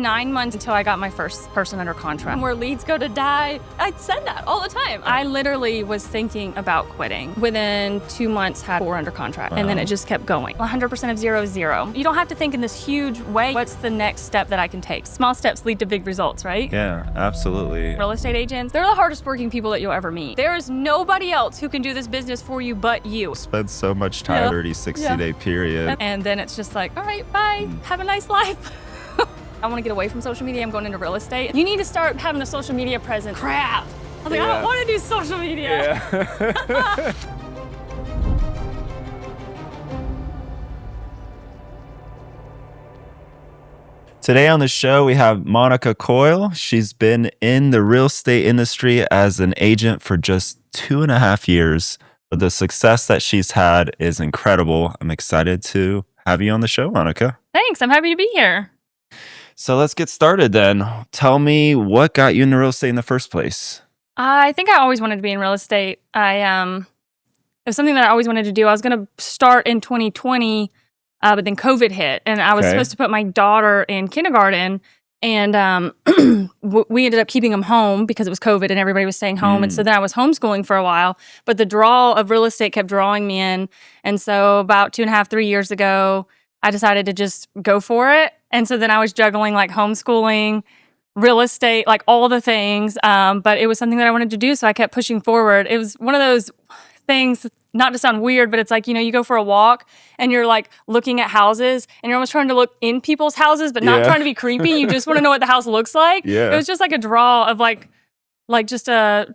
9 months until I got my first person under contract. Where leads go to die, I said that all the time. I literally was thinking about quitting. Within 2 months, had 4 under contract, and then it just kept going. 100% of zero is zero. You don't have to think in this huge way, what's the next step that I can take? Small steps lead to big results, right? Yeah, absolutely. Real estate agents, they're the hardest working people that you'll ever meet. There is nobody else who can do this business for you but you. Spend so much time, 30, 60-day period. And then it's just like, all right, bye, have a nice life. I want to get away from social media. I'm going into real estate. You need to start having a social media presence. Crap. I was like, I don't want to do social media. Yeah. Today on the show, we have Monica Coile. She's been in the real estate industry as an agent for just 2.5 years. But the success that she's had is incredible. I'm excited to have you on the show, Monica. Thanks. I'm happy to be here. So let's get started then. Tell me what got you into real estate in the first place. I think I always wanted to be in real estate. It was something that I always wanted to do. I was going to start in 2020, but then COVID hit, and I was supposed to put my daughter in kindergarten, and we ended up keeping them home because it was COVID and everybody was staying home. And so then I was homeschooling for a while, but the draw of real estate kept drawing me in. And so about 2.5, 3 years ago, I decided to just go for it. And so then I was juggling like homeschooling, real estate, like all the things. But it was something that I wanted to do. So I kept pushing forward. It was one of those things, not to sound weird, but it's like, you go for a walk and you're like looking at houses and you're almost trying to look in people's houses, but not trying to be creepy. You just want to know what the house looks like. It was just like a draw of like just I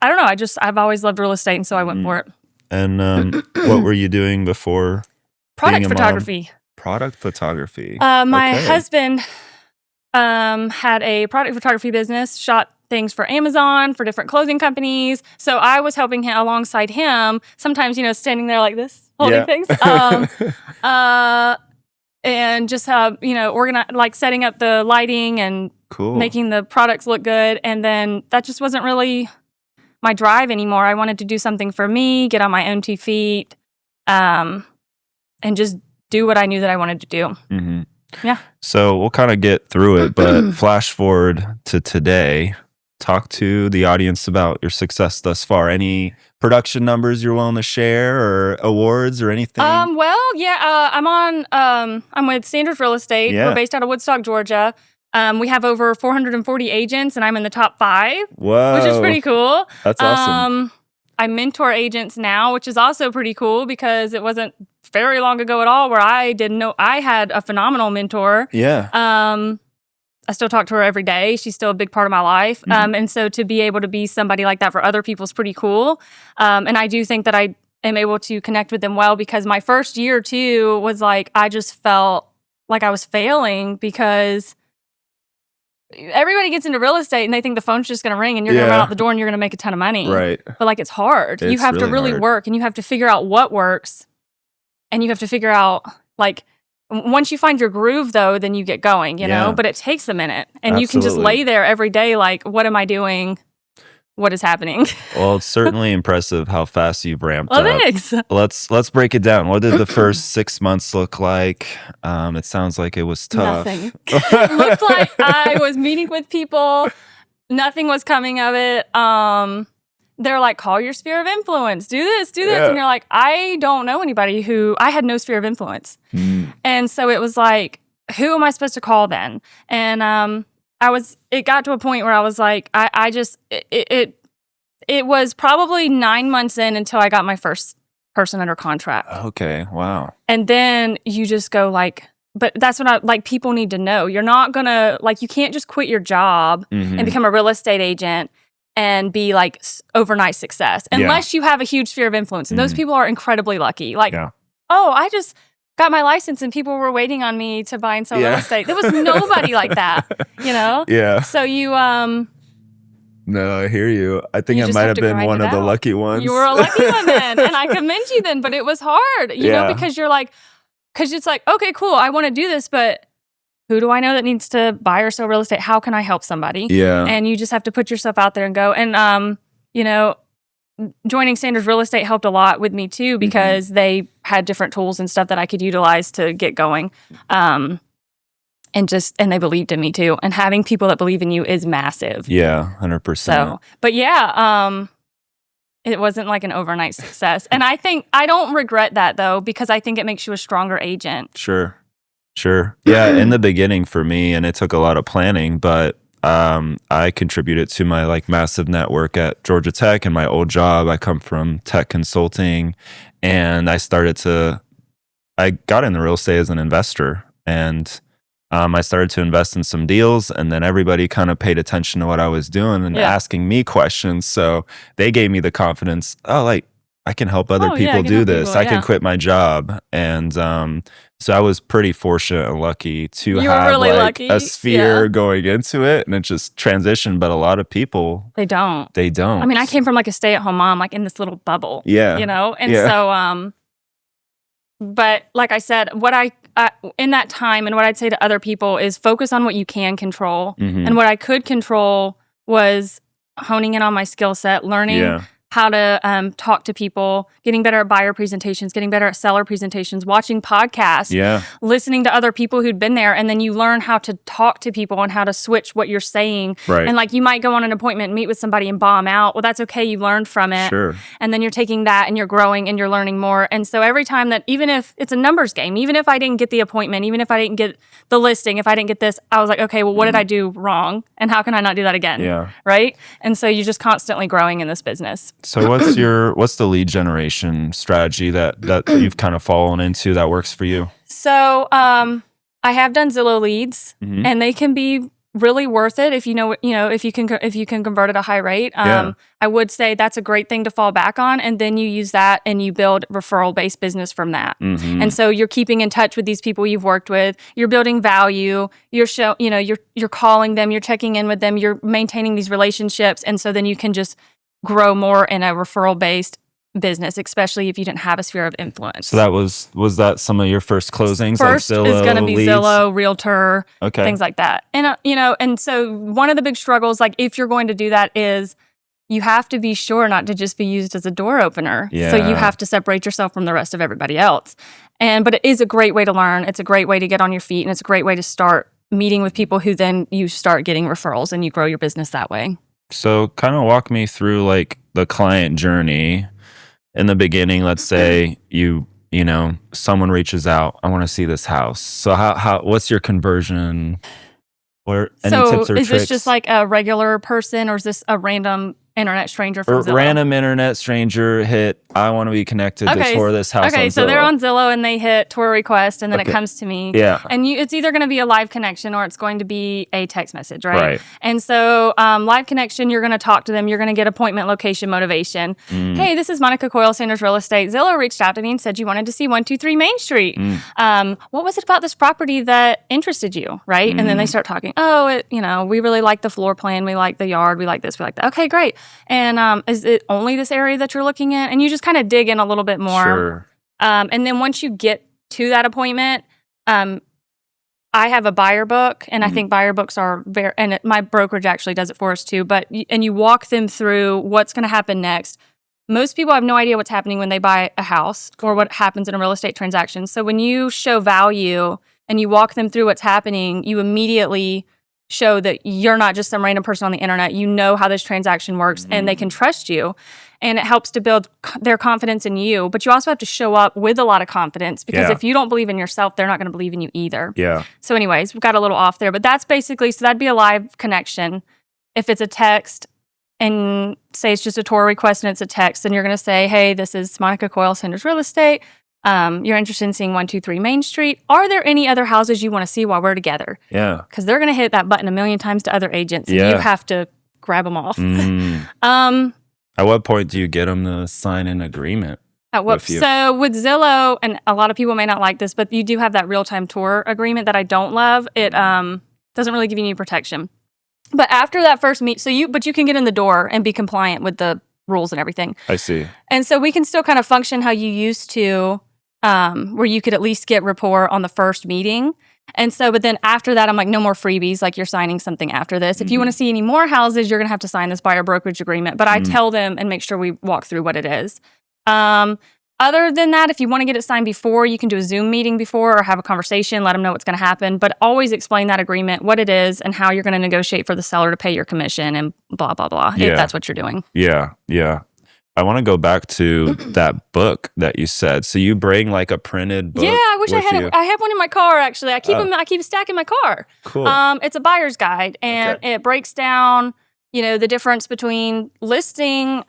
don't know. I've always loved real estate. And so I went for it. And what were you doing before? Product photography. Product photography. My husband had a product photography business, shot things for Amazon, for different clothing companies. So I was helping him alongside him, sometimes, standing there like this, holding things. And just, like setting up the lighting and making the products look good. And then that just wasn't really my drive anymore. I wanted to do something for me, get on my own 2 feet, and just do what I knew that I wanted to do. Mm-hmm. Yeah. So we'll kind of get through it, but flash forward to today. Talk to the audience about your success thus far. Any production numbers you're willing to share, or awards or anything? I'm with Standards Real Estate. We're based out of Woodstock, Georgia. We have over 440 agents, and I'm in the top 5. Whoa. Which is pretty cool. That's awesome. I mentor agents now, which is also pretty cool because it wasn't very long ago at all where I didn't know I had a phenomenal mentor. Yeah. I still talk to her every day. She's still a big part of my life. And so to be able to be somebody like that for other people is pretty cool. And I do think that I am able to connect with them well because my first year or two was like, I just felt like I was failing because everybody gets into real estate and they think the phone's just going to ring and you're going to run out the door and you're going to make a ton of money. Right. But like, it's hard. You have to really work, and you have to figure out what works. And you have to figure out, like, once you find your groove, though, then you get going, you know? But it takes a minute. And you can just lay there every day like, what am I doing? What is happening? Well, it's certainly impressive how fast you've ramped up. Thanks. Let's break it down. What did the first 6 months look like? It sounds like it was tough. Nothing. It looked like I was meeting with people. Nothing was coming of it. They're like, call your sphere of influence. Do this. Yeah. And you're like, I don't know anybody I had no sphere of influence. And so it was like, who am I supposed to call then? And it got to a point where I was like, it was probably 9 months in until I got my first person under contract. Okay. Wow. And then you just go like, but that's what people need to know. You're not gonna, you can't just quit your job and become a real estate agent and be like overnight success unless you have a huge sphere of influence. And those people are incredibly lucky. I just got my license and people were waiting on me to buy and sell real estate. There was nobody like that, Yeah. So you, no, I hear you. I think I might have been one of the lucky ones. You were a lucky one then. And I commend you then, but it was hard, you know, because it's like, okay, cool. I want to do this, but who do I know that needs to buy or sell real estate? How can I help somebody? Yeah. And you just have to put yourself out there and go. And, joining Standards Real Estate helped a lot with me too, because they had different tools and stuff that I could utilize to get going. And they believed in me too. And having people that believe in you is massive. Yeah, 100%. So, but yeah, it wasn't like an overnight success. And I don't regret that though, because I think it makes you a stronger agent. Sure. Yeah, in the beginning for me, and it took a lot of planning, but I contributed to my like massive network at Georgia Tech and my old job. I come from tech consulting, and I got into real estate as an investor, and I started to invest in some deals, and then everybody kind of paid attention to what I was doing and asking me questions. So they gave me the confidence, like, I can help other people do this. I can quit my job. And so I was pretty fortunate and lucky to have really lucky. A sphere going into it, and it just transitioned. But a lot of people, they don't. I mean, I came from like a stay-at-home mom, like in this little bubble. Yeah. And so, but like I said, what I in that time, and what I'd say to other people is focus on what you can control. And what I could control was honing in on my skill set, learning how to talk to people, getting better at buyer presentations, getting better at seller presentations, watching podcasts, listening to other people who'd been there. And then you learn how to talk to people and how to switch what you're saying. Right. And like you might go on an appointment and meet with somebody and bomb out. Well, that's okay. You learned from it. Sure. And then you're taking that and you're growing and you're learning more. And so every time that, even if it's a numbers game, even if I didn't get the appointment, even if I didn't get the listing, if I didn't get this, I was like, okay, well, what did I do wrong? And how can I not do that again? Yeah. Right. And so you're just constantly growing in this business. So what's the lead generation strategy that you've kind of fallen into that works for you? So I have done Zillow leads, and they can be really worth it if if you can convert at a high rate. I would say that's a great thing to fall back on, and then you use that and you build referral-based business from that. And so you're keeping in touch with these people you've worked with. You're building value. You're calling them. You're checking in with them. You're maintaining these relationships, and so then you can just grow more in a referral-based business, especially if you didn't have a sphere of influence. So that was that some of your first closings? First like Zillow, is going to be leads? Zillow, Realtor, things like that. And and so one of the big struggles, like if you're going to do that, is you have to be sure not to just be used as a door opener. So you have to separate yourself from the rest of everybody else. But it is a great way to learn. It's a great way to get on your feet, and it's a great way to start meeting with people who then you start getting referrals and you grow your business that way. So kind of walk me through like the client journey. In the beginning, let's say someone reaches out, I want to see this house. So what's your conversion? Or any tips or tricks? Is this just like a regular person, or is this a random internet stranger from Zillow? Random internet stranger hit, I want to be connected to tour this house. Okay, so they're on Zillow and they hit tour request, and then it comes to me. Yeah. And it's either going to be a live connection or it's going to be a text message, right? And so live connection, you're going to talk to them. You're going to get appointment location motivation. Hey, this is Monica Coile, Sanders Real Estate. Zillow reached out to me and said you wanted to see 123 Main Street. What was it about this property that interested you, right? And then they start talking. Oh, we really like the floor plan. We like the yard. We like this. We like that. Okay, great. And is it only this area that you're looking at? And you just kind of dig in a little bit more. Sure. And then once you get to that appointment, I have a buyer book, and I think buyer books are my brokerage actually does it for us too. And you walk them through what's going to happen next. Most people have no idea what's happening when they buy a house or what happens in a real estate transaction. So when you show value and you walk them through what's happening, you immediately show that you're not just some random person on the internet. You know how this transaction works, and they can trust you. And it helps to build their confidence in you. But you also have to show up with a lot of confidence, because if you don't believe in yourself, they're not going to believe in you either. Yeah. So anyways, we've got a little off there. But that's basically, so that'd be a live connection. If it's a text, and say it's just a tour request and it's a text, then you're going to say, hey, this is Monica Coile, Sanders Real Estate. You're interested in seeing 123 Main Street. Are there any other houses you want to see while we're together? Yeah. Because they're going to hit that button a million times to other agents, and you have to grab them off. At what point do you get them to sign an agreement? So with Zillow, and a lot of people may not like this, but you do have that real-time tour agreement that I don't love. It doesn't really give you any protection. But after that first meet, but you can get in the door and be compliant with the rules and everything. I see. And so we can still kind of function how you used to, where you could at least get rapport on the first meeting. And so, but then after that, I'm like, no more freebies. Like, you're signing something after this. If you want to see any more houses, you're going to have to sign this buyer brokerage agreement. But I tell them and make sure we walk through what it is. Other than that, if you want to get it signed before, you can do a Zoom meeting before or have a conversation, let them know what's going to happen. But always explain that agreement, what it is, and how you're going to negotiate for the seller to pay your commission and blah, blah, blah, if that's what you're doing. Yeah, yeah. I want to go back to that book that you said. So you bring like a printed book. Yeah, I wish I had it. I have one in my car, actually. I keep a stack in my car. Cool. It's a buyer's guide, and it breaks down, the difference between listing,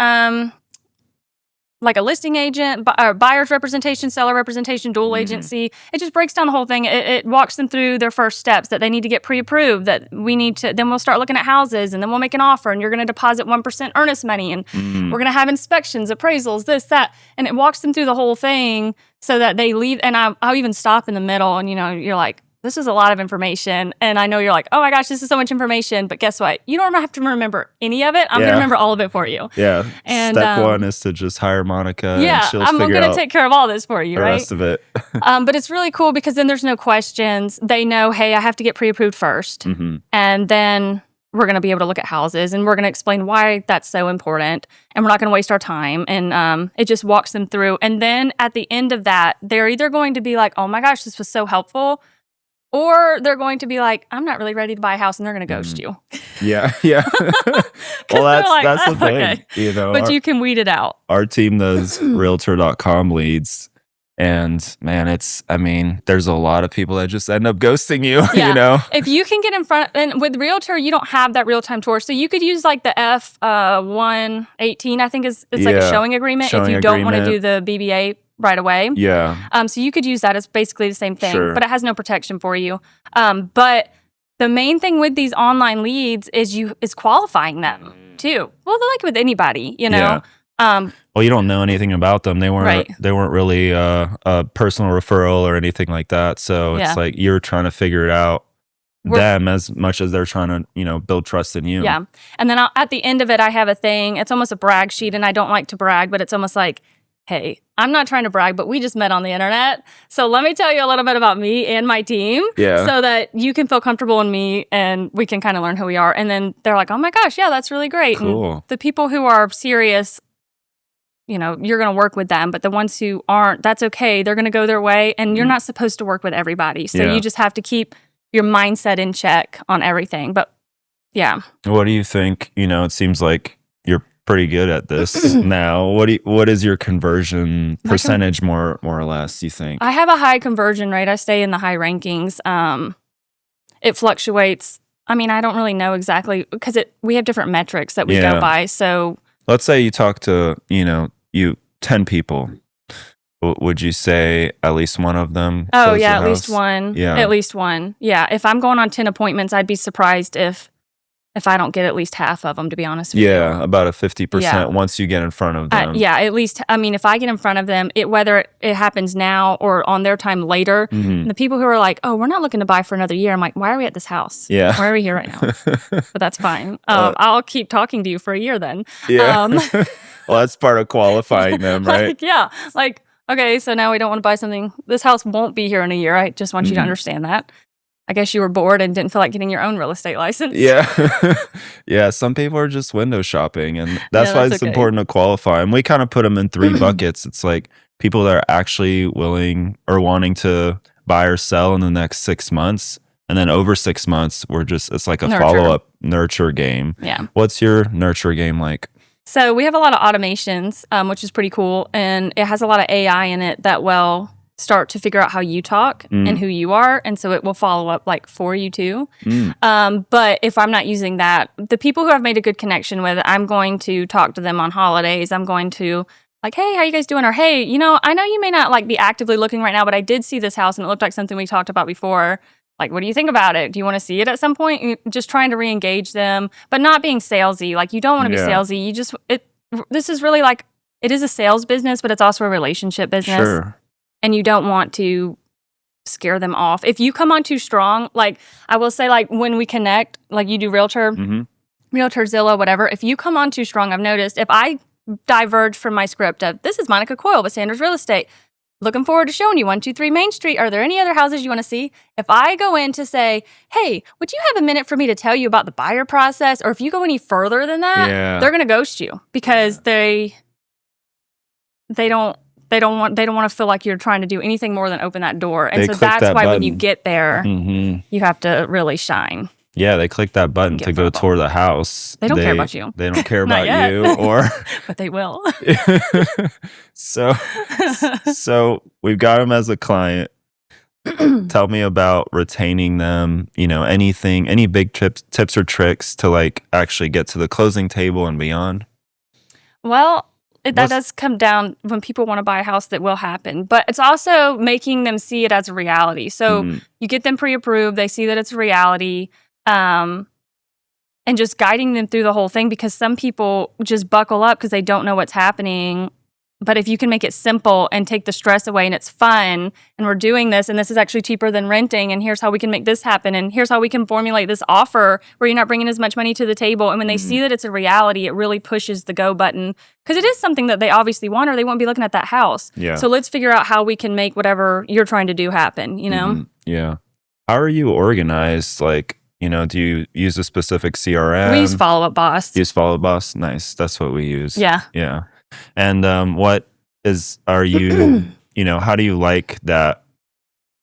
like a listing agent, buyer's representation, seller representation, dual agency. It just breaks down the whole thing. It walks them through their first steps, that they need to get pre-approved, that we need to, then we'll start looking at houses, and then we'll make an offer, and you're going to deposit 1% earnest money, and we're going to have inspections, appraisals, this, that. And it walks them through the whole thing so that they leave. And I'll even stop in the middle, and, you're like, this is a lot of information. And I know you're like, oh my gosh, this is so much information. But guess what? You don't have to remember any of it. I'm going to remember all of it for you. Yeah. And step one is to just hire Monica. Yeah. And she'll I'm going to take care of all this for you, the rest of it. But it's really cool because then there's no questions. They know, hey, I have to get pre-approved first. And then we're going to be able to look at houses, and we're going to explain why that's so important. And we're not going to waste our time. And it just walks them through. And then at the end of that, they're either going to be like, oh my gosh, this was so helpful. Or they're going to be like, I'm not really ready to buy a house, and they're going to ghost you. Yeah, yeah. Well, that's the thing, okay. But you can weed it out. Our team does Realtor.com leads, and man, there's a lot of people that just end up ghosting you, If you can get in front, and with Realtor, you don't have that real-time tour, so you could use like the F118, I think it's like a showing agreement if you don't want to do the BBA right away. Yeah. So you could use that as basically the same thing, but it has no protection for you. But the main thing with these online leads is qualifying them too. Well, they're like with anybody, Yeah. Well, you don't know anything about them. They weren't really a personal referral or anything like that. So it's like you're trying to figure it out them as much as they're trying to, build trust in you. Yeah. And then at the end of it, I have a thing. It's almost a brag sheet, and I don't like to brag, but it's almost like, hey, I'm not trying to brag, but we just met on the internet. So let me tell you a little bit about me and my team so that you can feel comfortable in me and we can kind of learn who we are. And then they're like, oh my gosh, yeah, that's really great. Cool. And the people who are serious, you're going to work with them. But the ones who aren't, that's okay. They're going to go their way. And you're not supposed to work with everybody. So you just have to keep your mindset in check on everything. But yeah. What do you think? It seems like you're pretty good at this now. What is your conversion percentage more or less, you think? I have a high conversion rate. I stay in the high rankings. It fluctuates. I don't really know exactly because we have different metrics that we go by. So let's say you talk to, 10 people. Would you say at least one of them? Oh yeah, at least one. Yeah. At least one. Yeah. If I'm going on 10 appointments, I'd be surprised if I don't get at least half of them, to be honest with you. Yeah, about a 50% once you get in front of them. At least, if I get in front of them, whether it happens now or on their time later, the people who are like, oh, we're not looking to buy for another year, I'm like, why are we at this house? Yeah. Why are we here right now? But that's fine. I'll keep talking to you for a year then. Yeah. Well, that's part of qualifying them, right? Okay, so now we don't want to buy something. This house won't be here in a year. I just want you to understand that. I guess you were bored and didn't feel like getting your own real estate license. Yeah. Yeah, some people are just window shopping, and that's why it's important to qualify. And we kind of put them in 3 buckets. It's like people that are actually willing or wanting to buy or sell in the next 6 months. And then over 6 months, it's like a follow-up nurture game. Yeah. What's your nurture game like? So we have a lot of automations, which is pretty cool. And it has a lot of AI in it that will start to figure out how you talk and who you are. And so it will follow up like for you too. But if I'm not using that, the people who I've made a good connection with, I'm going to talk to them on holidays. I'm going to like, hey, how you guys doing? Or, hey, I know you may not like be actively looking right now, but I did see this house and it looked like something we talked about before. Like, what do you think about it? Do you want to see it at some point? Just trying to re-engage them, but not being salesy. Like, you don't want to be salesy. This is really like, it is a sales business, but it's also a relationship business. Sure. And you don't want to scare them off. If you come on too strong, like I will say, like when we connect, like you do Realtor, Realtor, Zillow, whatever. If you come on too strong, I've noticed if I diverge from my script of this is Monica Coile with Sanders Real Estate, looking forward to showing you 123 Main Street. Are there any other houses you want to see? If I go in to say, hey, would you have a minute for me to tell you about the buyer process? Or if you go any further than that, they're going to ghost you because they They don't want to feel like you're trying to do anything more than open that door. And They so click that's that why when button. you get there, you have to really shine. Yeah, they click that button to go tour the house. They don't care about you. They don't care Not about yet. you, or but they will. so we've got them as a client. Tell me about retaining them. Any big tips or tricks to like actually get to the closing table and beyond? Well, that does come down when people want to buy a house, that will happen. But it's also making them see it as a reality. So you get them pre-approved, they see that it's a reality, and just guiding them through the whole thing, because some people just buckle up because they don't know what's happening. But if you can make it simple and take the stress away, and it's fun, and we're doing this, and this is actually cheaper than renting, and here's how we can make this happen, and here's how we can formulate this offer where you're not bringing as much money to the table. And when they see that it's a reality, it really pushes the go button, because it is something that they obviously want, or they won't be looking at that house. Yeah. So let's figure out how we can make whatever you're trying to do happen, Yeah. How are you organized? Like, do you use a specific CRM? We use Follow Up Boss. Use Follow Up Boss? Nice. That's what we use. Yeah. Yeah. And are you, how do you like that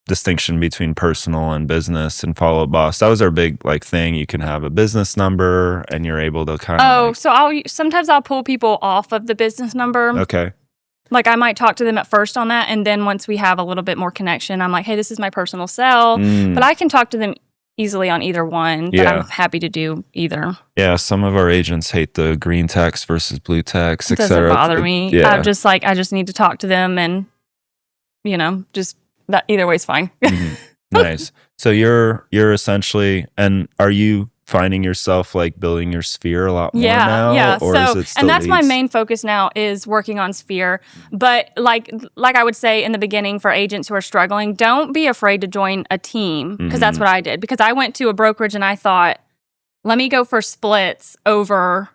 distinction between personal and business and Follow Up Boss? That was our big thing. You can have a business number and you're able to kind of so sometimes I'll pull people off of the business number. Okay. Like I might talk to them at first on that, and then once we have a little bit more connection, I'm like, hey, this is my personal cell. But I can talk to them easily on either one, but I'm happy to do either. Yeah, some of our agents hate the green text versus blue text, etc. It doesn't bother me. Yeah. I'm just like, I just need to talk to them, and just that either way is fine. Nice. So you're essentially, and are you finding yourself building your sphere a lot more now? Yeah. Or is it still and that's leads? my main focus now, is working on sphere. But like I would say in the beginning, for agents who are struggling, don't be afraid to join a team, because that's what I did. Because I went to a brokerage and I thought, let me go for splits over.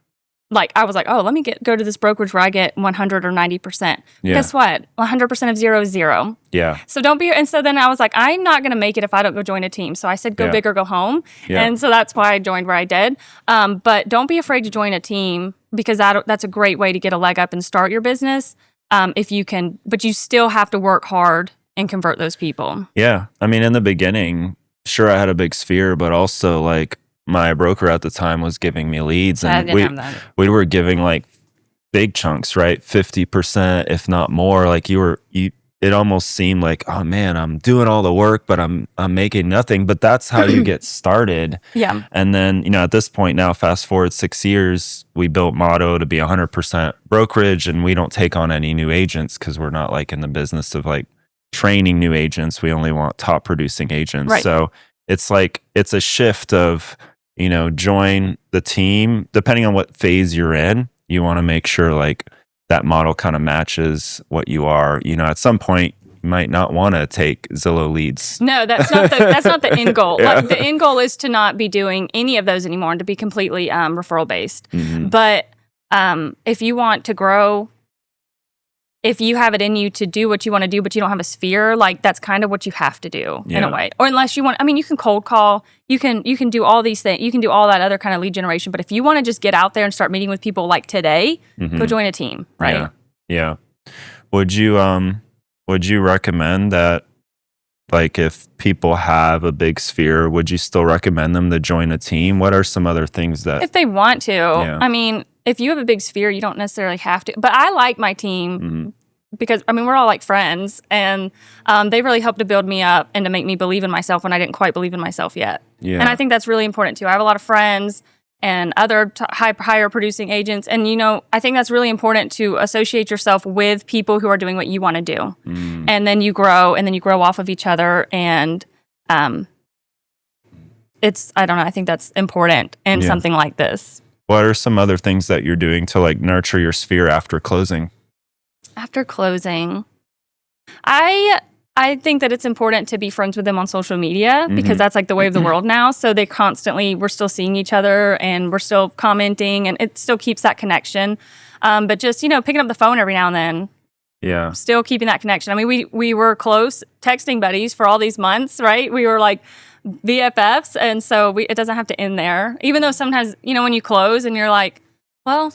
I was like, oh, let me go to this brokerage where I get 100 or 90%. Yeah. Guess what? 100% of 0 is 0. Yeah. So don't be, and so then I was like, I'm not going to make it if I don't go join a team. So I said, go big or go home. Yeah. And so that's why I joined where I did. But don't be afraid to join a team, because that's a great way to get a leg up and start your business. If you can, but you still have to work hard and convert those people. Yeah. I mean, in the beginning, sure, I had a big sphere, but also my broker at the time was giving me leads, and we were giving big chunks, right? 50%, if not more. It almost seemed like, oh man, I'm doing all the work, but I'm making nothing. But that's how you get started. Yeah. And then, at this point now, fast forward 6 years, we built Motto to be 100% brokerage, and we don't take on any new agents because we're not in the business of training new agents. We only want top producing agents. Right. So it's it's a shift of, join the team. Depending on what phase you're in, you want to make sure that model kind of matches what you are. At some point, you might not want to take Zillow leads. No, that's not the end goal. Yeah. The end goal is to not be doing any of those anymore, and to be completely referral based. Mm-hmm. But if you want to grow, if you have it in you to do what you want to do, but you don't have a sphere, that's kind of what you have to do in a way. Or unless you want, you can cold call, you can do all these things, you can do all that other kind of lead generation. But if you want to just get out there and start meeting with people today, go join a team, right? Yeah. Would you recommend that, if people have a big sphere, would you still recommend them to join a team? What are some other things that, if they want to? Yeah. If you have a big sphere, you don't necessarily have to. But I like my team because, we're all friends. And they really helped to build me up and to make me believe in myself when I didn't quite believe in myself yet. Yeah. And I think that's really important, too. I have a lot of friends and other higher producing agents. And, I think that's really important, to associate yourself with people who are doing what you want to do. And then you grow, off of each other. And it's, I don't know, I think that's important in something like this. What are some other things that you're doing to nurture your sphere after closing? After closing, I think that it's important to be friends with them on social media, because that's the way of the world now. So we're still seeing each other, and we're still commenting, and it still keeps that connection. But just, picking up the phone every now and then. Yeah. Still keeping that connection. We were close texting buddies for all these months, right? We were BFFs, and so it doesn't have to end there. Even though sometimes, when you close and you're like, well,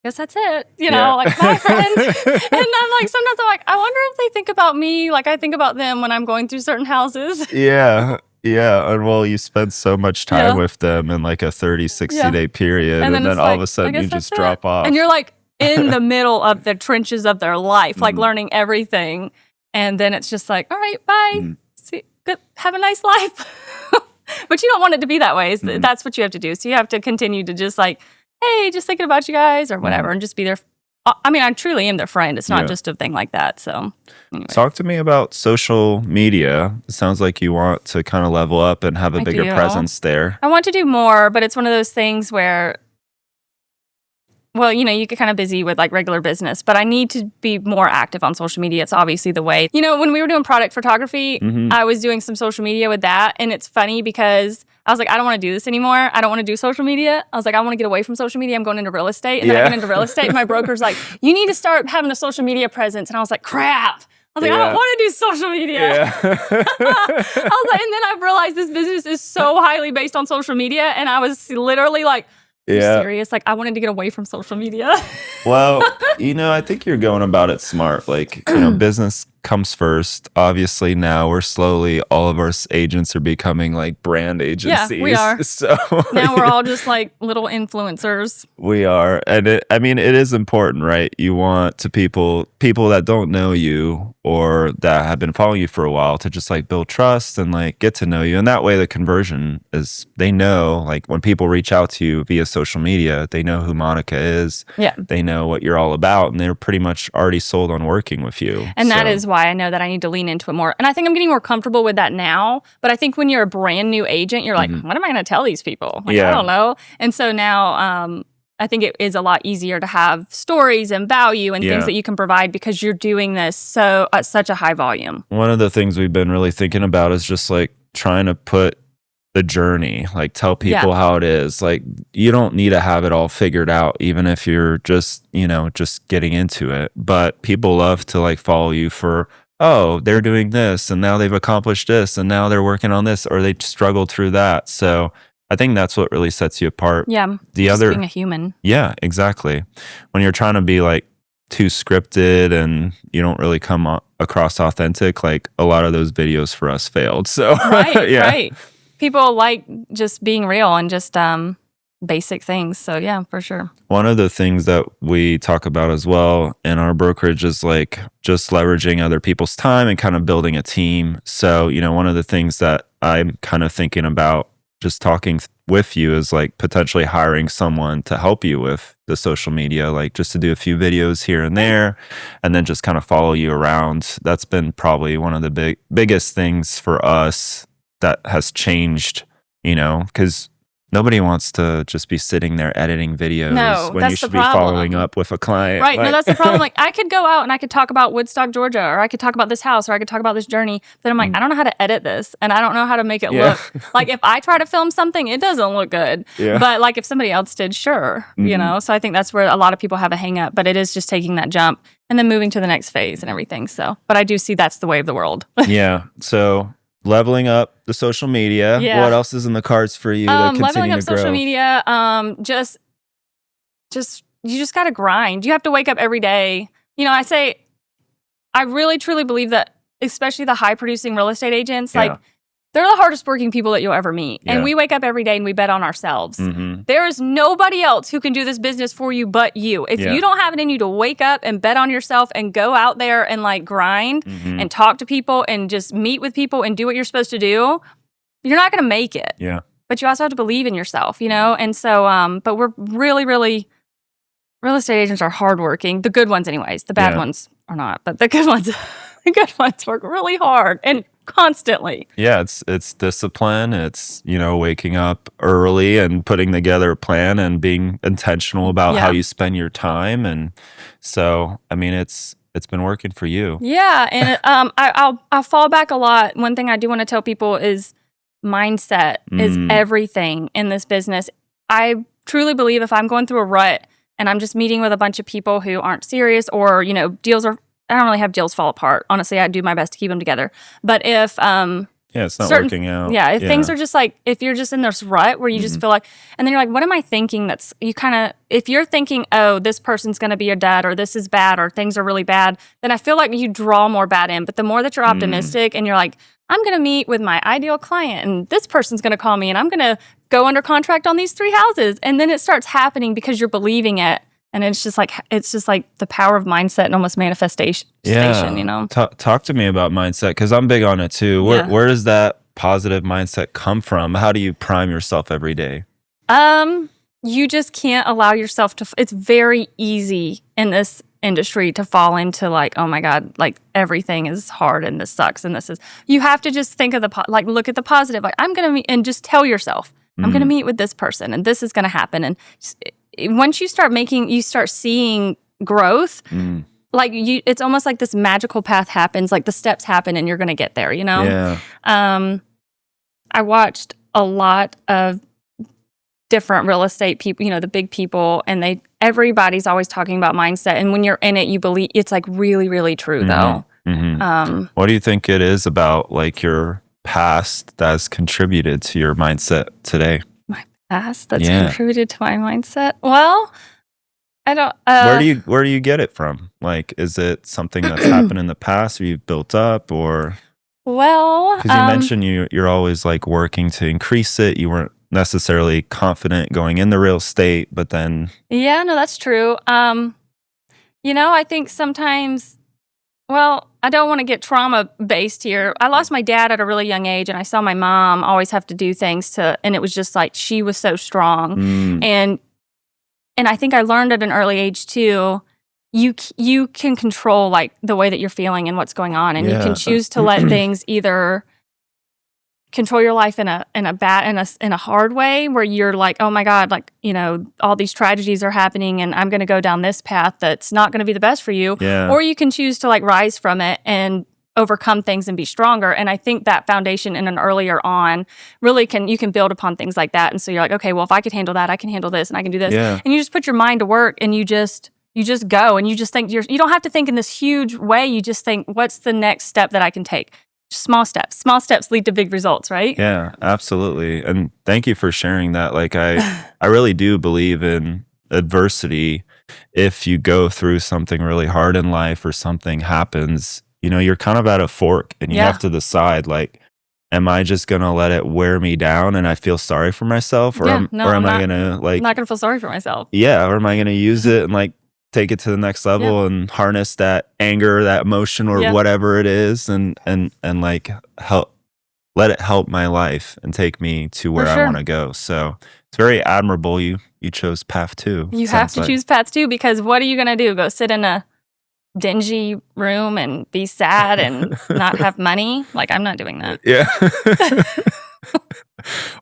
guess that's it. Like, bye, friend. And I'm like, sometimes I'm like, I wonder if they think about me like I think about them when I'm going through certain houses. Yeah. Yeah. And well, you spend so much time with them in like a 30, 60-day period. And then all of a sudden you just drop off. And you're like in the middle of the trenches of their life, like learning everything. And then it's just like, all right, bye. See, good. Have a nice life. But you don't want it to be that way. That's what you have to do. So you have to continue to just like, hey, just thinking about you guys or whatever, and just be there. I mean, I truly am their friend. It's not just a thing like that. So anyway. Talk to me about social media. It sounds like you want to kind of level up and have a bigger presence there. I want to do more, but it's one of those things where, well, you get kind of busy with like regular business, but I need to be more active on social media. It's obviously the way. When we were doing product photography, I was doing some social media with that. And it's funny because I was like, I don't want to do this anymore. I don't want to do social media. I was like, I want to get away from social media. I'm going into real estate. And then I get into real estate and my broker's like, you need to start having a social media presence. And I was like, crap. I was like, I don't want to do social media. I was like, and then I realized this business is so highly based on social media. And I was literally like, are you serious? Like, I wanted to get away from social media. Well, I think you're going about it smart. Like, business comes first. Obviously, now we're slowly, all of our agents are becoming like brand agencies. Yeah, we are. So now we're all just like little influencers. We are. And it is important, right? You want to people that don't know you or that have been following you for a while to just like build trust and like get to know you. And that way the conversion is, they know, like when people reach out to you via social media, they know who Monica is. Yeah. They know what you're all about and they're pretty much already sold on working with you. And that is why I know that I need to lean into it more. And I think I'm getting more comfortable with that now. But I think when you're a brand new agent, you're like, what am I going to tell these people? Like, I don't know. And so now I think it is a lot easier to have stories and value and things that you can provide because you're doing this so at such a high volume. One of the things we've been really thinking about is just like trying to put the journey, like tell people how it is. Like you don't need to have it all figured out, even if you're just, just getting into it. But people love to like follow you for, oh, they're doing this and now they've accomplished this and now they're working on this or they struggled through that. So I think that's what really sets you apart. Yeah. Just being a human. Yeah, exactly. When you're trying to be like too scripted and you don't really come across authentic, like a lot of those videos for us failed. So right. People like just being real and just basic things. So yeah, for sure. One of the things that we talk about as well in our brokerage is like just leveraging other people's time and kind of building a team. So, one of the things that I'm kind of thinking about just talking with you is like potentially hiring someone to help you with the social media, like just to do a few videos here and there and then just kind of follow you around. That's been probably one of the biggest things for us that has changed, because nobody wants to just be sitting there editing videos when you should be following up with a client. Right. No, that's the problem. Like I could go out and I could talk about Woodstock, Georgia, or I could talk about this house, or I could talk about this journey. But I'm like, I don't know how to edit this and I don't know how to make it look. Like if I try to film something, it doesn't look good. Yeah. But like if somebody else did, sure. So I think that's where a lot of people have a hang up, but it is just taking that jump and then moving to the next phase and everything. So, but I do see that's the way of the world. Yeah. So leveling up the social media. Yeah. What else is in the cards for you to continue to grow? Leveling up social media. Just you just got to grind. You have to wake up every day. I really truly believe that, especially the high producing real estate agents, like they're the hardest working people that you'll ever meet. And we wake up every day and we bet on ourselves. There is nobody else who can do this business for you but you. If you don't have it in you to wake up and bet on yourself and go out there and like grind and talk to people and just meet with people and do what you're supposed to do, you're not going to make it. Yeah. But you also have to believe in yourself, And so, but we're really, really, real estate agents are hardworking. The good ones anyways. The bad ones are not. But the good ones work really hard and constantly. Yeah, it's discipline. It's, waking up early and putting together a plan and being intentional about how you spend your time. And so, it's been working for you. Yeah, and I'll fall back a lot. One thing I do want to tell people is mindset is everything in this business. I truly believe if I'm going through a rut and I'm just meeting with a bunch of people who aren't serious or, deals are, I don't really have deals fall apart. Honestly, I do my best to keep them together. But if Yeah, it's not working out. Yeah, if things are just like, if you're just in this rut where you just feel like, and then you're like, what am I thinking? That's, you kind of, if you're thinking, oh, this person's going to be a dud, or this is bad, or things are really bad, then I feel like you draw more bad in. But the more that you're optimistic and you're like, I'm going to meet with my ideal client, and this person's going to call me, and I'm going to go under contract on these 3 houses. And then it starts happening because you're believing it. And it's just like the power of mindset and almost manifestation, you know? Talk to me about mindset, because I'm big on it too. Where does that positive mindset come from? How do you prime yourself every day? You just can't allow yourself to, it's very easy in this industry to fall into like, oh my God, like everything is hard and this sucks and this is, you have to just think of like look at the positive. Like I'm going to meet, and just tell yourself, I'm going to meet with this person and this is going to happen. And once you start seeing growth, like it's almost like this magical path happens, like the steps happen and you're going to get there, you know? Yeah. I watched a lot of different real estate people, you know, the big people, and everybody's always talking about mindset. And when you're in it, you believe it's like really, really true though. What do you think it is about like your past that's contributed to your mindset today? That's contributed to my mindset. Well, I don't. Where do you get it from? Like, is it something that's happened in the past, or you've built up, or? Well, because you mentioned you're always like working to increase it. You weren't necessarily confident going in the real estate, but then. Yeah, no, that's true. You know, I think sometimes. Well, I don't want to get trauma-based here. I lost my dad at a really young age, and I saw my mom always have to do things and it was just like, she was so strong. And I think I learned at an early age too, you can control like the way that you're feeling and what's going on, and you can choose to let things either control your life in a hard way where you're like, oh my God, like, you know, all these tragedies are happening and I'm going to go down this path that's not going to be the best for you. Or you can choose to like rise from it and overcome things and be stronger. And I think that foundation in an earlier on really you can build upon things like that. And so you're like, okay, well, if I could handle that, I can handle this and I can do this. And you just put your mind to work and you just go, and you just think you don't have to think in this huge way. You just think, what's the next step that I can take? Small steps lead to big results, right? Yeah, absolutely. And thank you for sharing that. Like I really do believe in adversity. If you go through something really hard in life or something happens, you know, you're kind of at a fork and you have to decide, like, am I just going to let it wear me down and I feel sorry for myself? Or am I going to like... I'm not going to feel sorry for myself. Yeah, or am I going to use it and like take it to the next level and harness that anger, that emotion, or whatever it is, and like let it help my life and take me to where I want to go. So it's very admirable you chose path 2. You have to choose path 2, because what are you going to do? Go sit in a dingy room and be sad and not have money? Like, I'm not doing that. Yeah.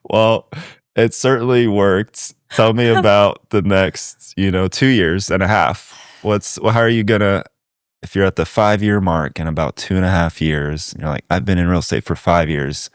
Well, it certainly worked. Tell me about the next, 2 years and a half. How are you gonna, if you're at the 5-year mark in about 2.5 years, and you're like, I've been in real estate for 5 years,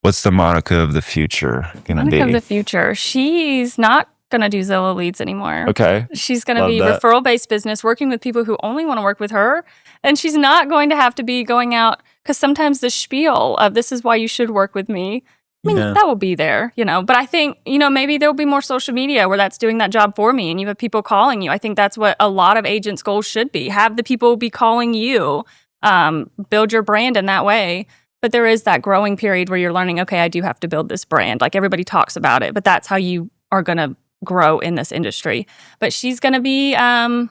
what's the Monica of the future gonna be? Monica of the future. She's not gonna do Zillow leads anymore. Okay. She's gonna be referral-based business, working with people who only want to work with her. And she's not going to have to be going out, because sometimes the spiel of this is why you should work with me, I mean, that will be there, but I think, maybe there'll be more social media where that's doing that job for me and you have people calling you. I think that's what a lot of agents' goals should be. Have the people be calling you, build your brand in that way. But there is that growing period where you're learning, okay, I do have to build this brand. Like, everybody talks about it, but that's how you are going to grow in this industry. But she's going to be, I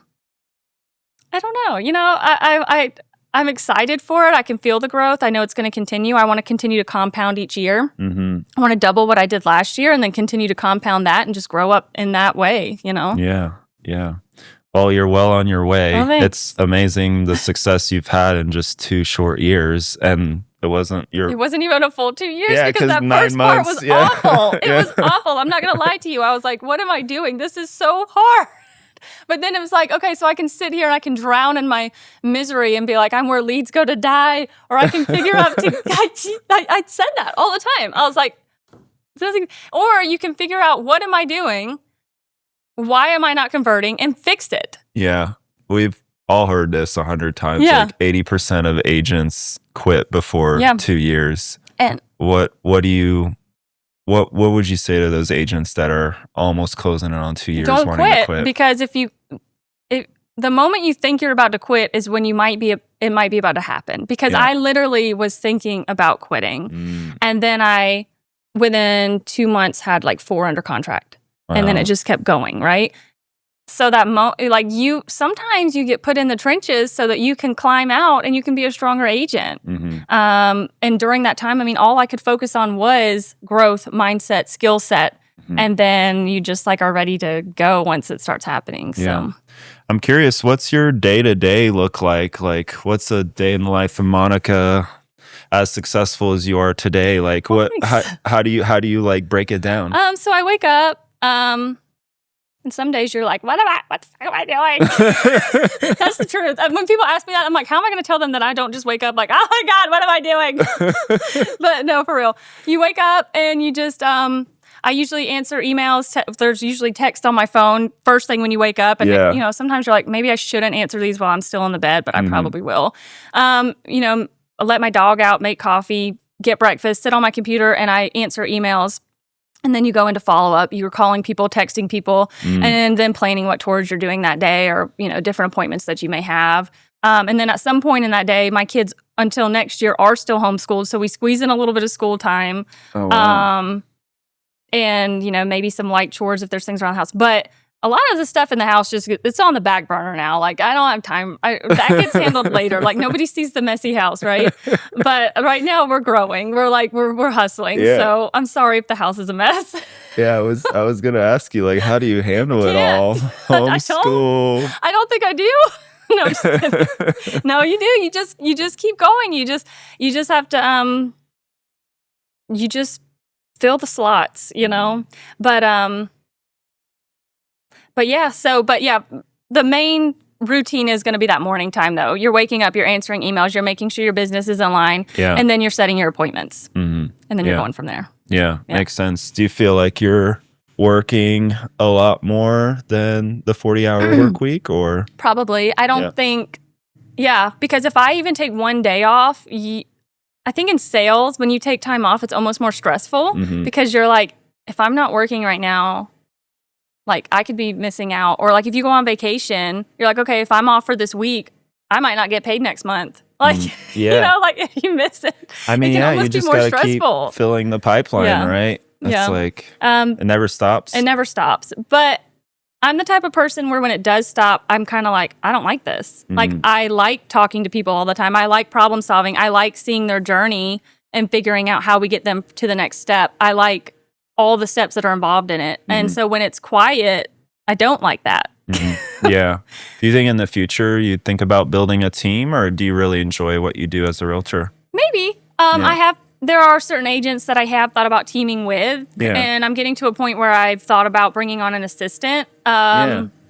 don't know, I'm excited for it. I can feel the growth. I know it's going to continue. I want to continue to compound each year. I want to double what I did last year and then continue to compound that and just grow up in that way, Yeah. Well, you're well on your way. Oh, it's amazing the success you've had in just 2 short years. And it wasn't even a full 2 years, because that 9 first part months, was awful. It was awful. I'm not going to lie to you. I was like, what am I doing? This is so hard. But then it was like, okay, so I can sit here and I can drown in my misery and be like, I'm where leads go to die. Or I can figure out, I said that all the time. I was like, or you can figure out, what am I doing? Why am I not converting? And fix it. Yeah. We've all heard this 100 times. Like 80% of agents quit before 2 years. And what would you say to those agents that are almost closing in on 2 years don't wanting to quit? Because the moment you think you're about to quit is when it might be about to happen. Because I literally was thinking about quitting. And then I, within 2 months, had like 4 under contract. Wow. And then it just kept going, right? So that sometimes you get put in the trenches so that you can climb out and you can be a stronger agent. And during that time, I mean, all I could focus on was growth, mindset, skill set. And then you just like are ready to go once it starts happening. So. Yeah. I'm curious, what's your day-to-day look like? Like, what's a day in the life of Monica as successful as you are today? Like, how do you like break it down? So I wake up, and some days you're like, what the fuck am I doing? That's the truth. When people ask me that, I'm like, how am I going to tell them that I don't just wake up like, oh my God, what am I doing? But no, for real. You wake up and you just, I usually answer emails. There's usually text on my phone first thing when you wake up. And, sometimes you're like, maybe I shouldn't answer these while I'm still in the bed, but I probably will. I let my dog out, make coffee, get breakfast, sit on my computer, and I answer emails. And then you go into follow-up. You're calling people, texting people, and then planning what tours you're doing that day or, different appointments that you may have. And then at some point in that day, my kids, until next year, are still homeschooled. So we squeeze in a little bit of school time. Oh, wow. And, maybe some light chores if there's things around the house. But a lot of the stuff in the house it's on the back burner now. Like, I don't have time. That gets handled later. Like, nobody sees the messy house, right? But right now we're growing. We're hustling. Yeah. So I'm sorry if the house is a mess. Yeah, I was going to ask you, like, how do you handle it all? Homeschool. I don't think I do. No, just kidding. No, you do. You just keep going. You just have to, you just fill the slots, But yeah, the main routine is going to be that morning time, though. You're waking up, you're answering emails, you're making sure your business is online, and then you're setting your appointments, and then you're going from there. Yeah, makes sense. Do you feel like you're working a lot more than the 40-hour work week, or? Probably. I don't think, because if I even take one day off, I think in sales, when you take time off, it's almost more stressful because you're like, if I'm not working right now, like I could be missing out. Or like if you go on vacation, you're like, okay, if I'm off for this week, I might not get paid next month. Like, like if you miss it, I mean, you just got to keep filling the pipeline, right? That's like, it never stops. It never stops. But I'm the type of person where when it does stop, I'm kind of like, I don't like this. Like, I like talking to people all the time. I like problem solving. I like seeing their journey and figuring out how we get them to the next step. I like all the steps that are involved in it. And so when it's quiet, I don't like that. Yeah. Do you think in the future you'd think about building a team, or do you really enjoy what you do as a realtor? Maybe. There are certain agents that I have thought about teaming with, and I'm getting to a point where I've thought about bringing on an assistant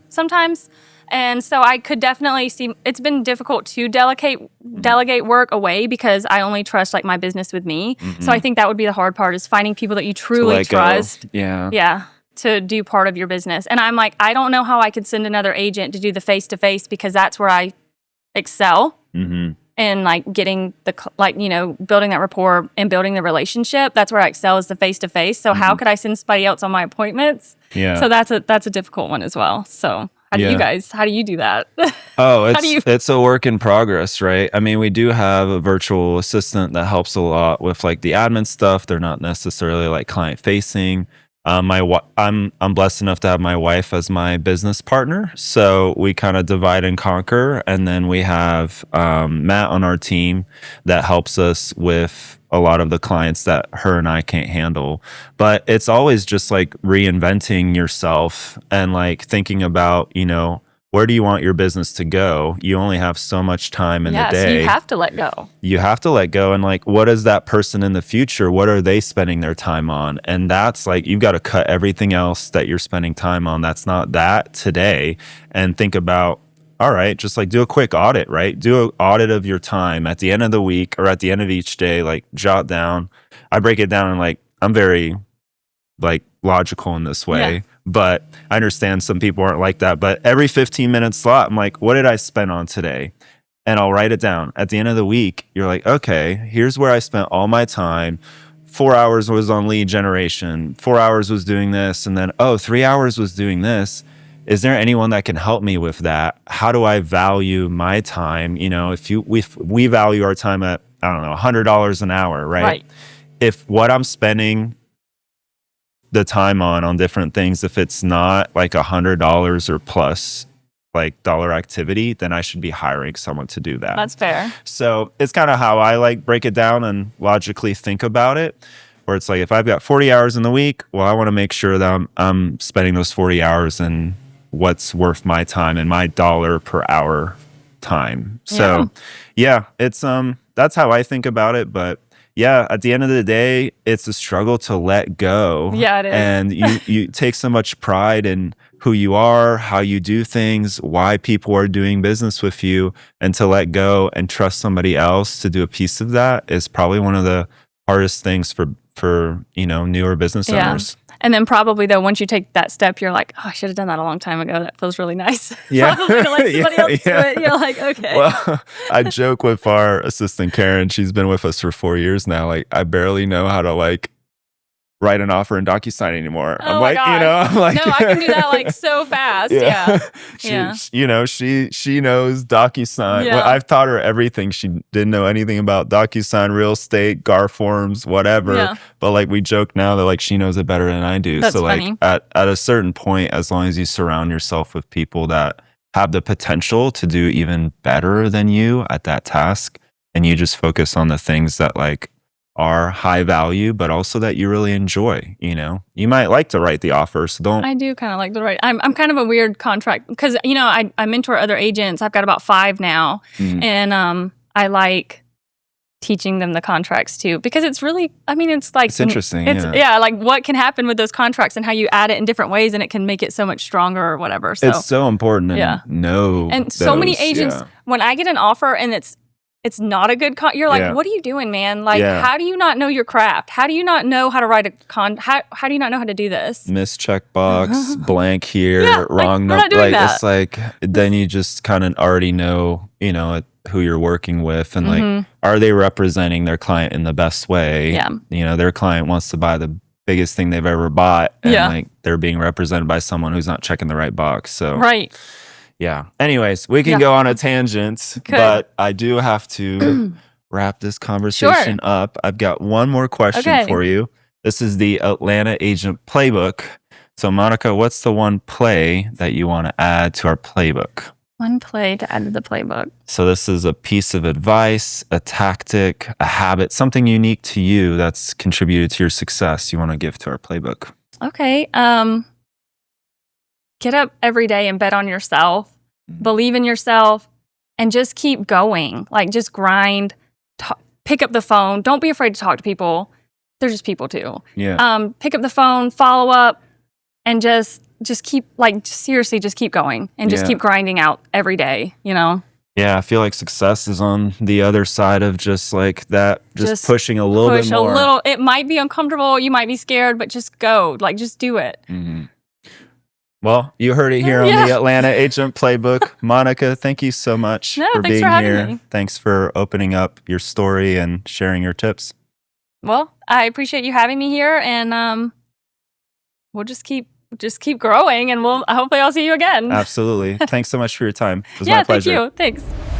sometimes. And so I could definitely see, it's been difficult to delegate work away because I only trust like my business with me. So I think that would be the hard part, is finding people that you truly trust. Yeah. To do part of your business. And I'm like, I don't know how I could send another agent to do the face-to-face, because that's where I excel. And like getting building that rapport and building the relationship. That's where I excel, is the face-to-face. So how could I send somebody else on my appointments? Yeah. So that's a difficult one as well. So how do you do that? Oh, it's a work in progress, right? I mean, we do have a virtual assistant that helps a lot with like the admin stuff. They're not necessarily like client facing. I'm blessed enough to have my wife as my business partner, so we kind of divide and conquer. And then we have Matt on our team that helps us with a lot of the clients that her and I can't handle. But it's always just like reinventing yourself and like thinking about, where do you want your business to go? You only have so much time in the day. So you have to let go. You have to let go. And like, what is that person in the future? What are they spending their time on? And that's like, you've got to cut everything else that you're spending time on that's not that today, and think about, all right, just like do a quick audit, right? Do an audit of your time at the end of the week or at the end of each day, like jot down. I break it down and like, I'm very like logical in this way, but I understand some people aren't like that. But every 15-minute slot, I'm like, what did I spend on today? and I'll write it down. At the end of the week, you're like, okay, here's where I spent all my time. 4 hours was on lead generation. 4 hours was doing this. And then, 3 hours was doing this. Is there anyone that can help me with that? How do I value my time? If we value our time at, I don't know, $100 an hour, right? If what I'm spending the time on different things, if it's not like $100 or plus like dollar activity, then I should be hiring someone to do that. That's fair. So it's kind of how I like break it down and logically think about it, where it's like, if I've got 40 hours in the week, well, I want to make sure that I'm spending those 40 hours in what's worth my time and my dollar per hour time. So yeah, it's that's how I think about it. But yeah, at the end of the day, it's a struggle to let go. Yeah, it is. And you take so much pride in who you are, how you do things, why people are doing business with you, and to let go and trust somebody else to do a piece of that is probably one of the hardest things for newer business owners. And then probably though, once you take that step, you're like, oh, I should have done that a long time ago. That feels really nice. Yeah. Probably to let somebody else do it. You're like, okay. Well, I joke with our assistant Karen. She's been with us for 4 years now. Like, I barely know how to like write an offer in DocuSign anymore. Oh my gosh. I'm like, no, I can do that like so fast. Yeah. She knows DocuSign. Yeah. Well, I've taught her everything. She didn't know anything about DocuSign, real estate, GAR forms, whatever. Yeah. But like, we joke now that like she knows it better than I do. That's so funny. like at a certain point, as long as you surround yourself with people that have the potential to do even better than you at that task, and you just focus on the things that like are high value, but also that you really enjoy. You might like to write the offer, so don't. I do kind of like to write. I'm kind of a weird contract because I mentor other agents. I've got about 5 now, and I like teaching them the contracts too, because it's really, it's like, it's interesting. Like what can happen with those contracts and how you add it in different ways, and it can make it so much stronger or whatever. So it's so important to know. And so many agents, when I get an offer and it's not a good you're like, what are you doing, man? Like, how do you not know your craft? How do you not know how to write a how do you not know how to do this? Miss checkbox, blank here, wrong number. Like, that. It's like, then you just kind of already know, who you're working with, and like, are they representing their client in the best way? Yeah. Their client wants to buy the biggest thing they've ever bought, and like, they're being represented by someone who's not checking the right box. So right. Yeah. Anyways, we can go on a tangent, but I do have to wrap this conversation up. I've got one more question for you. This is the Atlanta Agent Playbook. So, Monica, what's the one play that you want to add to our playbook? One play to add to the playbook. So this is a piece of advice, a tactic, a habit, something unique to you that's contributed to your success you want to give to our playbook. Okay. Get up every day and bet on yourself, believe in yourself, and just keep going. Like, just grind, pick up the phone. Don't be afraid to talk to people. They're just people too. Yeah. Pick up the phone, follow up, and just keep, like, seriously, just keep going and just keep grinding out every day, Yeah, I feel like success is on the other side of just like that, just pushing a little bit more. It might be uncomfortable. You might be scared, but just go. Like, just do it. Mm-hmm. Well, you heard it here on the Atlanta Agent Playbook. Monica, thank you so much for being here. Me. Thanks for opening up your story and sharing your tips. Well, I appreciate you having me here, and we'll just keep growing, and hopefully I'll see you again. Absolutely. Thanks so much for your time. It was my pleasure. Thank you. Thanks.